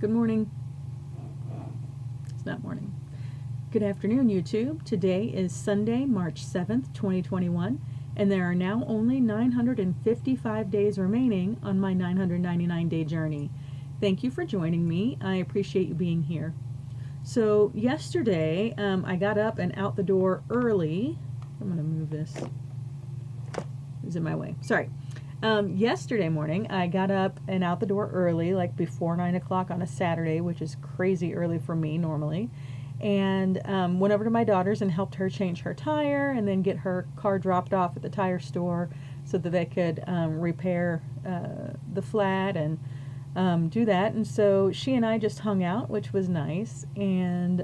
Good morning. It's not morning. Good afternoon, YouTube. Today is Sunday, March 7th, 2021, and there are now only 955 days remaining on my 999-day journey. Thank you for joining me. I appreciate you being here. So yesterday, I got up and out the door early. I'm going to move this. It's in my way. Sorry. Yesterday morning, I got up and out the door early, like before 9 o'clock on a Saturday, which is crazy early for me normally, and went over to my daughter's and helped her change her tire and then get her car dropped off at the tire store so that they could repair the flat and do that. And so she and I just hung out, which was nice, and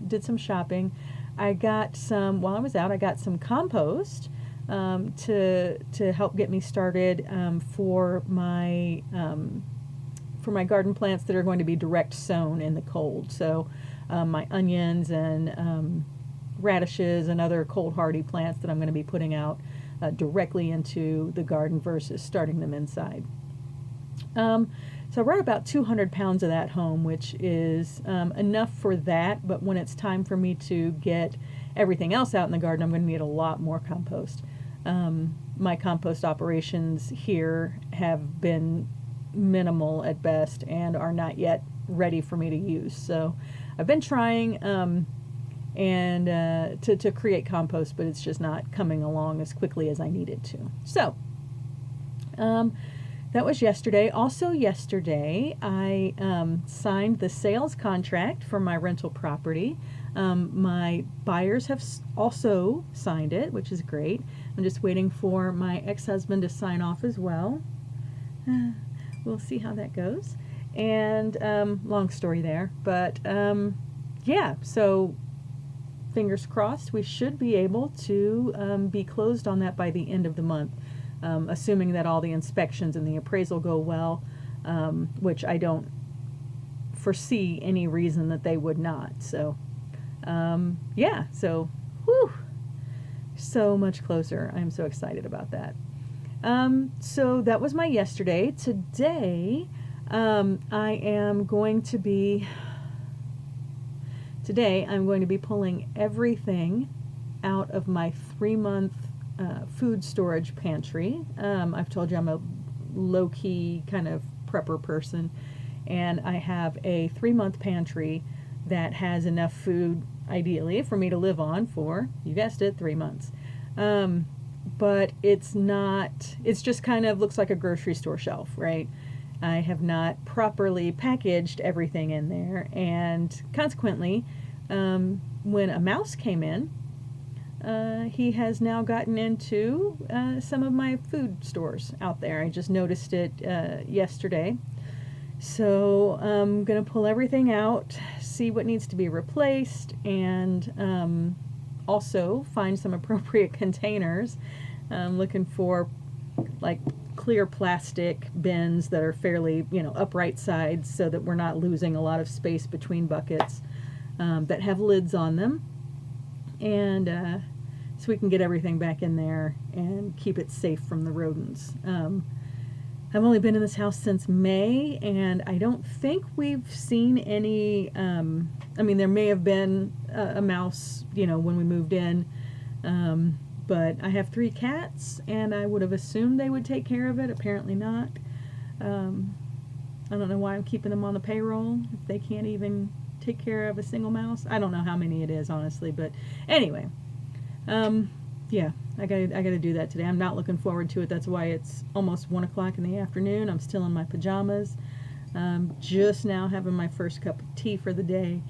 did some shopping. I got some, while I was out, I got some compost to help get me started for my garden plants that are going to be direct sown in the cold. So my onions and radishes and other cold hardy plants that I'm going to be putting out directly into the garden versus starting them inside. So I brought about 200 pounds of that home, which is enough for that, but when it's time for me to get everything else out in the garden, I'm going to need a lot more compost. My compost operations here have been minimal at best and are not yet ready for me to use. So I've been trying to create compost, but it's just not coming along as quickly as I need it to. So that was yesterday. Also yesterday, I signed the sales contract for my rental property. My buyers have also signed it, which is great. I'm just waiting for my ex-husband to sign off as well. We'll see how that goes. And long story there, but yeah, so fingers crossed we should be able to be closed on that by the end of the month, assuming that all the inspections and the appraisal go well, which I don't foresee any reason that they would not. So yeah, so whew, so much closer. I'm so excited about that. So that was my yesterday. Today I'm going to be pulling everything out of my 3-month food storage pantry. I've told you I'm a low-key kind of prepper person, and I have a 3-month pantry that has enough food, ideally, for me to live on for, you guessed it, 3 months. But it's not, it's just kind of looks like a grocery store shelf, right? I have not properly packaged everything in there, and consequently, when a mouse came in, he has now gotten into some of my food stores out there. I just noticed it yesterday. So I'm going to pull everything out, see what needs to be replaced, and also find some appropriate containers. I'm looking for like clear plastic bins that are fairly, upright sides so that we're not losing a lot of space between buckets, that have lids on them, and so we can get everything back in there and keep it safe from the rodents. I've only been in this house since May, and I don't think we've seen any, there may have been a mouse, when we moved in, but I have 3 cats, and I would have assumed they would take care of it. Apparently not. I don't know why I'm keeping them on the payroll if they can't even take care of a single mouse. I don't know how many it is, honestly, but anyway, yeah, I gotta do that today. I'm not looking forward to it. That's why it's almost 1 o'clock in the afternoon. I'm still in my pajamas, just now having my first cup of tea for the day,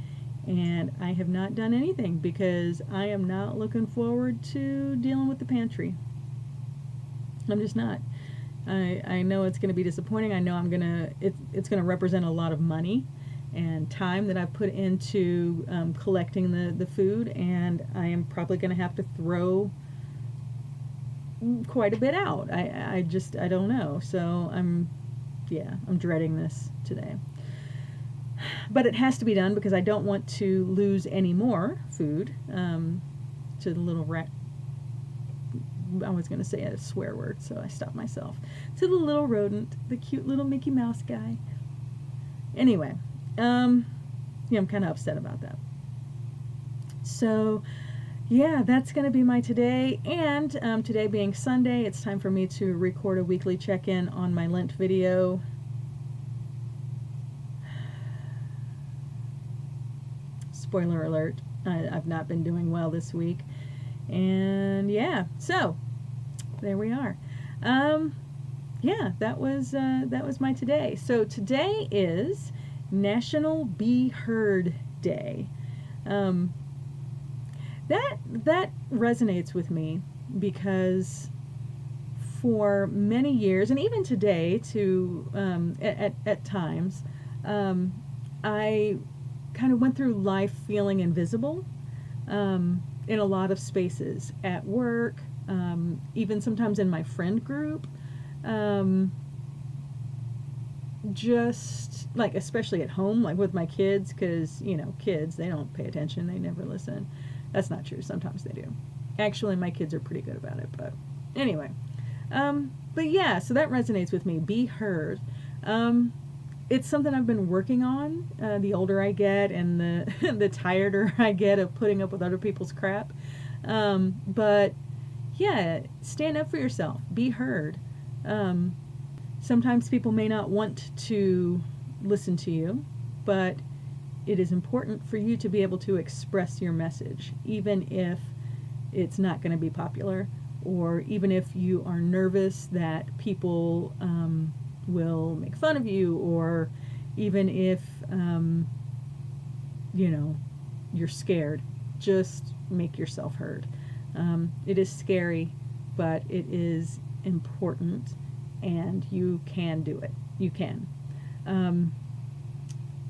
and I have not done anything because I am not looking forward to dealing with the pantry. I'm just not. I know it's going to be disappointing. I know it's going to represent a lot of money and time that I've put into collecting the food, and I am probably going to have to throw quite a bit out. I don't know. So I'm dreading this today. But it has to be done because I don't want to lose any more food to the little rat. I was going to say a swear word, so I stopped myself. To the little rodent, the cute little Mickey Mouse guy. Anyway, yeah, I'm kind of upset about that. So, yeah, that's going to be my today. And today being Sunday, it's time for me to record a weekly check-in on my Lent video. Spoiler alert, I've not been doing well this week. And yeah, so there we are. Yeah, that was my today. So today is National Be Heard Day. That resonates with me because for many years, and even today, at times, I kind of went through life feeling invisible in a lot of spaces, at work, even sometimes in my friend group. Just like, especially at home, like with my kids, because kids, they don't pay attention, they never listen. That's not true. Sometimes they do. Actually, my kids are pretty good about it. But anyway, but yeah, so that resonates with me. Be heard. It's something I've been working on. The older I get, and the the tireder I get of putting up with other people's crap. But yeah, stand up for yourself. Be heard. Sometimes people may not want to listen to you, but it is important for you to be able to express your message, even if it's not going to be popular, or even if you are nervous that people will make fun of you, or even if you're scared. Just make yourself heard. It is scary, but it is important, and you can do it. You can.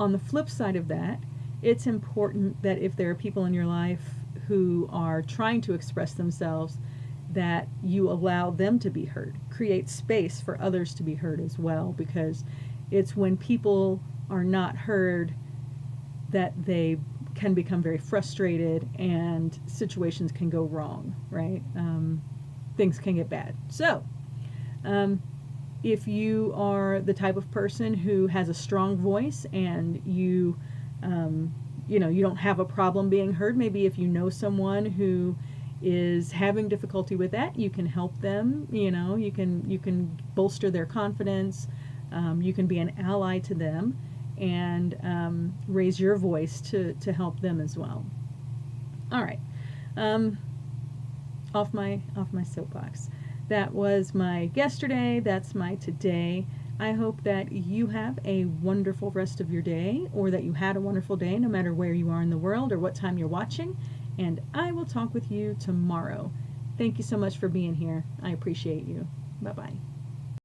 On the flip side of that, it's important that if there are people in your life who are trying to express themselves, that you allow them to be heard. Create space for others to be heard as well, because it's when people are not heard that they can become very frustrated and situations can go wrong, right? Things can get bad. So, if you are the type of person who has a strong voice and you don't have a problem being heard, maybe if you know someone who is having difficulty with that, you can help them. You can bolster their confidence. You can be an ally to them, and raise your voice to help them as well. All right, off my soapbox. That was my yesterday. That's my today. I hope that you have a wonderful rest of your day, or that you had a wonderful day, no matter where you are in the world or what time you're watching. And I will talk with you tomorrow. Thank you so much for being here. I appreciate you. Bye-bye.